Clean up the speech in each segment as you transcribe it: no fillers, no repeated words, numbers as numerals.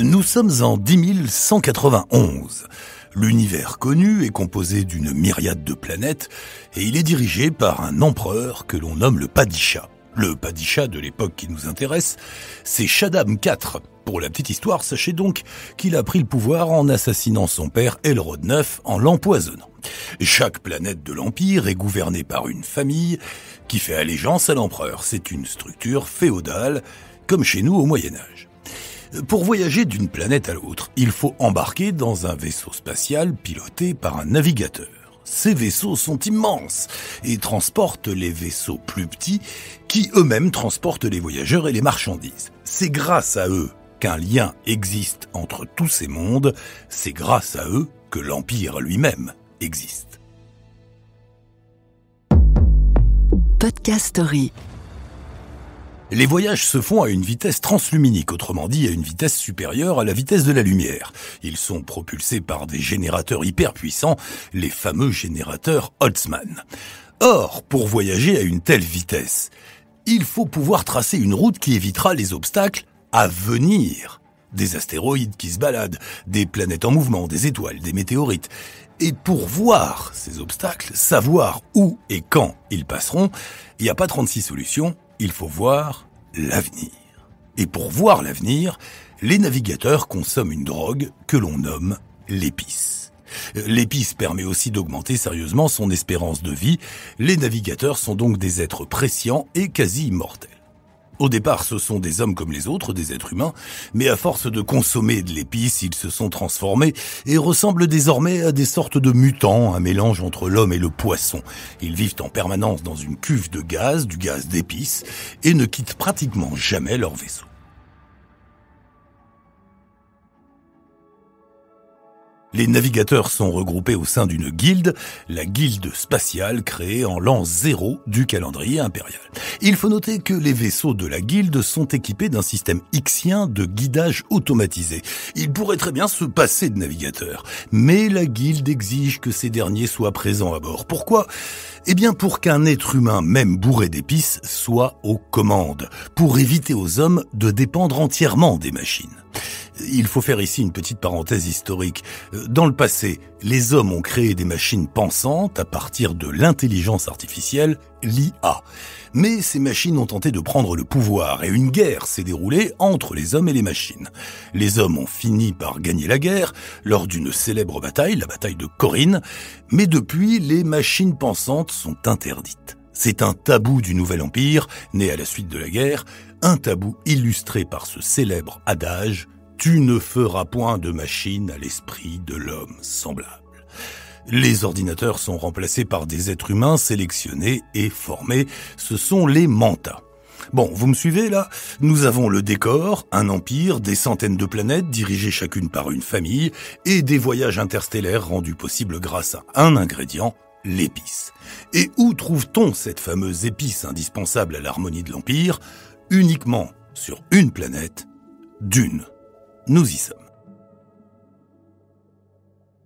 Nous sommes en 10 191. L'univers connu est composé d'une myriade de planètes et il est dirigé par un empereur que l'on nomme le Padishah. Le Padishah de l'époque qui nous intéresse, c'est Shaddam IV. Pour la petite histoire, sachez donc qu'il a pris le pouvoir en assassinant son père Elrond IX en l'empoisonnant. Chaque planète de l'Empire est gouvernée par une famille qui fait allégeance à l'empereur. C'est une structure féodale, comme chez nous au Moyen-Âge. Pour voyager d'une planète à l'autre, il faut embarquer dans un vaisseau spatial piloté par un navigateur. Ces vaisseaux sont immenses et transportent les vaisseaux plus petits qui eux-mêmes transportent les voyageurs et les marchandises. C'est grâce à eux qu'un lien existe entre tous ces mondes, c'est grâce à eux que l'Empire lui-même existe. Podcast Story. Les voyages se font à une vitesse transluminique, autrement dit à une vitesse supérieure à la vitesse de la lumière. Ils sont propulsés par des générateurs hyper puissants, les fameux générateurs Holtzmann. Or, pour voyager à une telle vitesse, il faut pouvoir tracer une route qui évitera les obstacles à venir. Des astéroïdes qui se baladent, des planètes en mouvement, des étoiles, des météorites. Et pour voir ces obstacles, savoir où et quand ils passeront, il n'y a pas 36 solutions. Il faut voir l'avenir. Et pour voir l'avenir, les navigateurs consomment une drogue que l'on nomme l'épice. L'épice permet aussi d'augmenter sérieusement son espérance de vie. Les navigateurs sont donc des êtres prescients et quasi immortels. Au départ, ce sont des hommes comme les autres, des êtres humains, mais à force de consommer de l'épice, ils se sont transformés et ressemblent désormais à des sortes de mutants, un mélange entre l'homme et le poisson. Ils vivent en permanence dans une cuve de gaz, du gaz d'épice, et ne quittent pratiquement jamais leur vaisseau. Les navigateurs sont regroupés au sein d'une guilde, la guilde spatiale créée en l'an 0 du calendrier impérial. Il faut noter que les vaisseaux de la guilde sont équipés d'un système Xien de guidage automatisé. Ils pourraient très bien se passer de navigateurs, mais la guilde exige que ces derniers soient présents à bord. Pourquoi ? Eh bien pour qu'un être humain, même bourré d'épices, soit aux commandes, pour éviter aux hommes de dépendre entièrement des machines. Il faut faire ici une petite parenthèse historique. Dans le passé, les hommes ont créé des machines pensantes à partir de l'intelligence artificielle, l'IA. Mais ces machines ont tenté de prendre le pouvoir et une guerre s'est déroulée entre les hommes et les machines. Les hommes ont fini par gagner la guerre lors d'une célèbre bataille, la bataille de Corinne, mais depuis, les machines pensantes sont interdites. C'est un tabou du Nouvel Empire, né à la suite de la guerre, un tabou illustré par ce célèbre adage « Tu ne feras point de machine à l'esprit de l'homme semblable ». Les ordinateurs sont remplacés par des êtres humains sélectionnés et formés, ce sont les mantas. Bon, vous me suivez là ? Nous avons le décor, un empire, des centaines de planètes dirigées chacune par une famille et des voyages interstellaires rendus possibles grâce à un ingrédient, l'épice. Et où trouve-t-on cette fameuse épice indispensable à l'harmonie de l'Empire ? Uniquement sur une planète, Dune. Nous y sommes.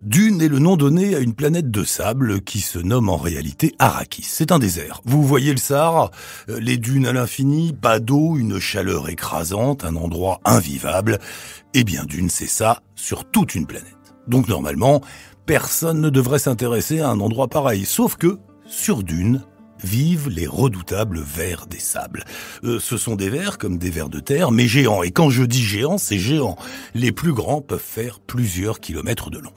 Dune est le nom donné à une planète de sable qui se nomme en réalité Arrakis. C'est un désert. Vous voyez le Sahara, les dunes à l'infini, pas d'eau, une chaleur écrasante, un endroit invivable. Eh bien Dune, c'est ça sur toute une planète. Donc normalement, personne ne devrait s'intéresser à un endroit pareil, sauf que, sur Dune, vivent les redoutables vers des sables. Ce sont des vers comme des vers de terre, mais géants. Et quand je dis géants, c'est géant. Les plus grands peuvent faire plusieurs kilomètres de long.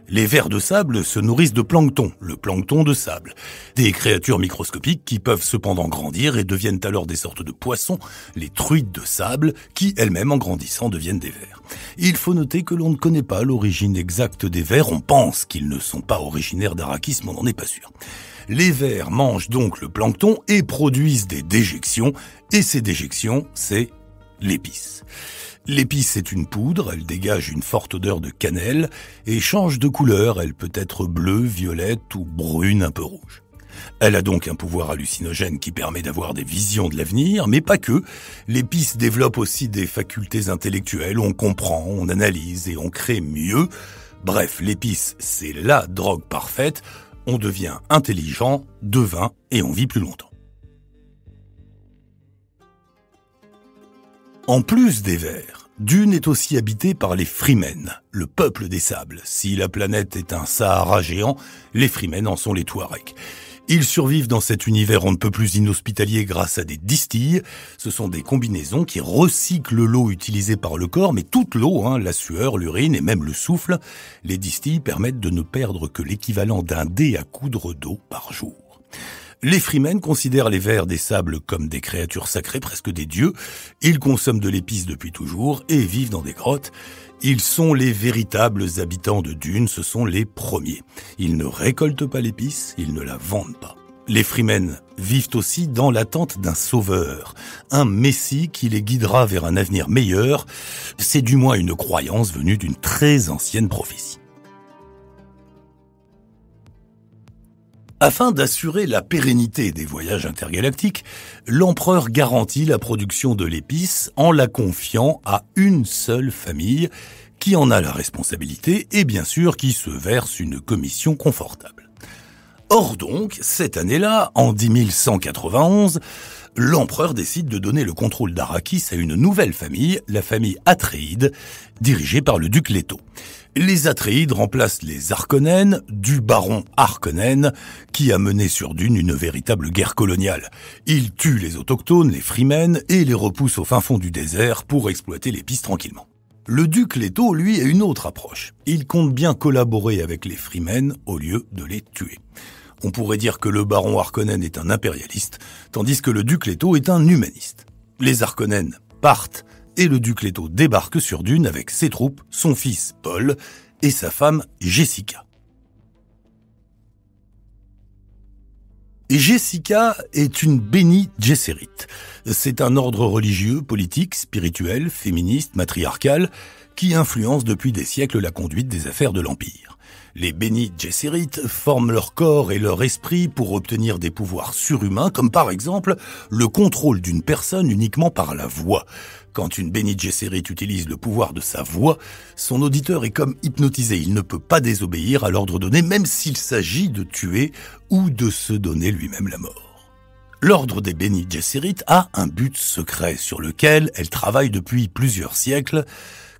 Les vers de sable se nourrissent de plancton, le plancton de sable. Des créatures microscopiques qui peuvent cependant grandir et deviennent alors des sortes de poissons, les truites de sable, qui elles-mêmes en grandissant deviennent des vers. Il faut noter que l'on ne connaît pas l'origine exacte des vers, on pense qu'ils ne sont pas originaires d'Arrakis, mais on n'en est pas sûr. Les vers mangent donc le plancton et produisent des déjections, et ces déjections, c'est l'épice. L'épice est une poudre, elle dégage une forte odeur de cannelle et change de couleur, elle peut être bleue, violette ou brune un peu rouge. Elle a donc un pouvoir hallucinogène qui permet d'avoir des visions de l'avenir, mais pas que. L'épice développe aussi des facultés intellectuelles, on comprend, on analyse et on crée mieux. Bref, l'épice, c'est la drogue parfaite. On devient intelligent, devin et on vit plus longtemps. En plus des Vers, Dune est aussi habitée par les Fremen, le peuple des sables. Si la planète est un Sahara géant, les Fremen en sont les Touaregs. Ils survivent dans cet univers on ne peut plus inhospitalier grâce à des distilles. Ce sont des combinaisons qui recyclent l'eau utilisée par le corps, mais toute l'eau, la sueur, l'urine et même le souffle. Les distilles permettent de ne perdre que l'équivalent d'un dé à coudre d'eau par jour. Les Fremen considèrent les Vers des sables comme des créatures sacrées, presque des dieux. Ils consomment de l'épice depuis toujours et vivent dans des grottes. Ils sont les véritables habitants de Dune, ce sont les premiers. Ils ne récoltent pas l'épice, ils ne la vendent pas. Les Fremen vivent aussi dans l'attente d'un sauveur, un messie qui les guidera vers un avenir meilleur. C'est du moins une croyance venue d'une très ancienne prophétie. Afin d'assurer la pérennité des voyages intergalactiques, l'empereur garantit la production de l'épice en la confiant à une seule famille qui en a la responsabilité et bien sûr qui se verse une commission confortable. Or donc, cette année-là, en 10191, l'empereur décide de donner le contrôle d'Arrakis à une nouvelle famille, la famille Atréide, dirigée par le duc Leto. Les Atréides remplacent les Harkonnen du baron Harkonnen qui a mené sur Dune une véritable guerre coloniale. Il tue les autochtones, les Fremen, et les repousse au fin fond du désert pour exploiter l'épice tranquillement. Le duc Leto, lui, a une autre approche. Il compte bien collaborer avec les Fremen au lieu de les tuer. On pourrait dire que le baron Harkonnen est un impérialiste, tandis que le duc Leto est un humaniste. Les Harkonnen partent et le duc Leto débarque sur Dune avec ses troupes, son fils Paul et sa femme Jessica. Et Jessica est une Bene Gesserit. C'est un ordre religieux, politique, spirituel, féministe, matriarcal, qui influence depuis des siècles la conduite des affaires de l'Empire. Les Bene Gesserit forment leur corps et leur esprit pour obtenir des pouvoirs surhumains, comme par exemple le contrôle d'une personne uniquement par la voix. Quand une Bene Gesserit utilise le pouvoir de sa voix, son auditeur est comme hypnotisé. Il ne peut pas désobéir à l'ordre donné, même s'il s'agit de tuer ou de se donner lui-même la mort. L'ordre des Bene Gesserit a un but secret sur lequel elle travaille depuis plusieurs siècles,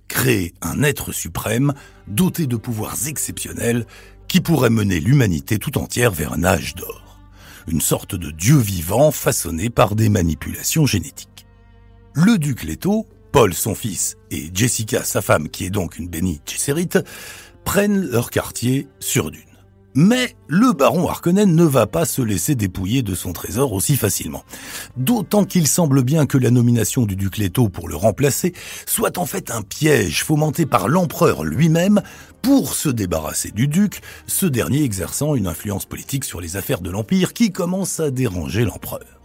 créer un être suprême doté de pouvoirs exceptionnels qui pourrait mener l'humanité tout entière vers un âge d'or. Une sorte de dieu vivant façonné par des manipulations génétiques. Le duc Leto, Paul son fils et Jessica sa femme qui est donc une Bene Gesserit prennent leur quartier sur Dune. Mais le baron Harkonnen ne va pas se laisser dépouiller de son trésor aussi facilement. D'autant qu'il semble bien que la nomination du duc Leto pour le remplacer soit en fait un piège fomenté par l'empereur lui-même pour se débarrasser du duc, ce dernier exerçant une influence politique sur les affaires de l'Empire qui commence à déranger l'empereur.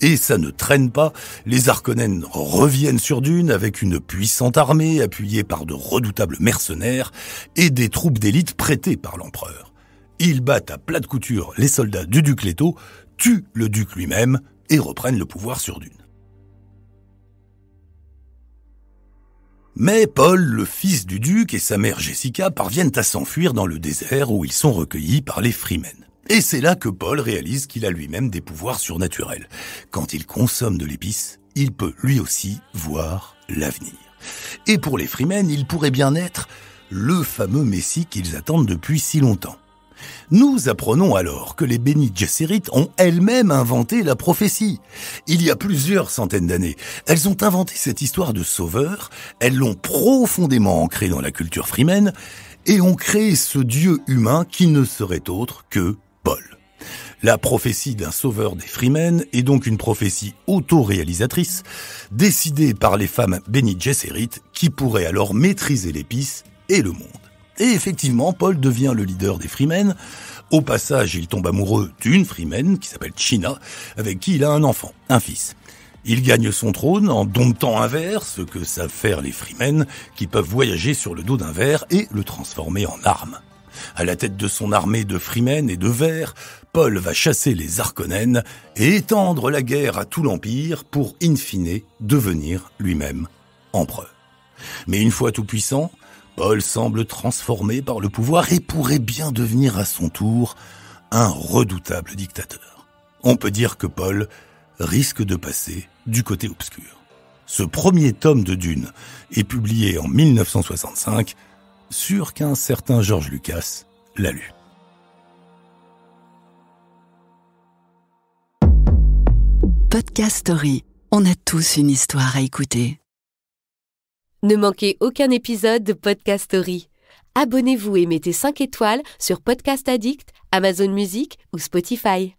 Et ça ne traîne pas, les Harkonnen reviennent sur Dune avec une puissante armée appuyée par de redoutables mercenaires et des troupes d'élite prêtées par l'empereur. Ils battent à plat de couture les soldats du duc Leto, tuent le duc lui-même et reprennent le pouvoir sur Dune. Mais Paul, le fils du duc, et sa mère Jessica parviennent à s'enfuir dans le désert où ils sont recueillis par les Fremen. Et c'est là que Paul réalise qu'il a lui-même des pouvoirs surnaturels. Quand il consomme de l'épice, il peut lui aussi voir l'avenir. Et pour les Fremen, il pourrait bien être le fameux messie qu'ils attendent depuis si longtemps. Nous apprenons alors que les Bene Gesserit ont elles-mêmes inventé la prophétie. Il y a plusieurs centaines d'années, elles ont inventé cette histoire de sauveur, elles l'ont profondément ancrée dans la culture fremen et ont créé ce dieu humain qui ne serait autre que Paul. La prophétie d'un sauveur des Fremen est donc une prophétie auto-réalisatrice, décidée par les femmes Bene Gesserit qui pourraient alors maîtriser l'épice et le monde. Et effectivement, Paul devient le leader des Fremen. Au passage, il tombe amoureux d'une Fremen qui s'appelle China, avec qui il a un enfant, un fils. Il gagne son trône en domptant un ver, ce que savent faire les Fremen, qui peuvent voyager sur le dos d'un ver et le transformer en arme. À la tête de son armée de Fremen et de vers, Paul va chasser les Harkonnen et étendre la guerre à tout l'Empire pour, in fine, devenir lui-même empereur. Mais une fois tout puissant, Paul semble transformé par le pouvoir et pourrait bien devenir à son tour un redoutable dictateur. On peut dire que Paul risque de passer du côté obscur. Ce premier tome de Dune est publié en 1965, sûr qu'un certain George Lucas l'a lu. Podcast Story. On a tous une histoire à écouter. Ne manquez aucun épisode de Podcast Story. Abonnez-vous et mettez 5 étoiles sur Podcast Addict, Amazon Music ou Spotify.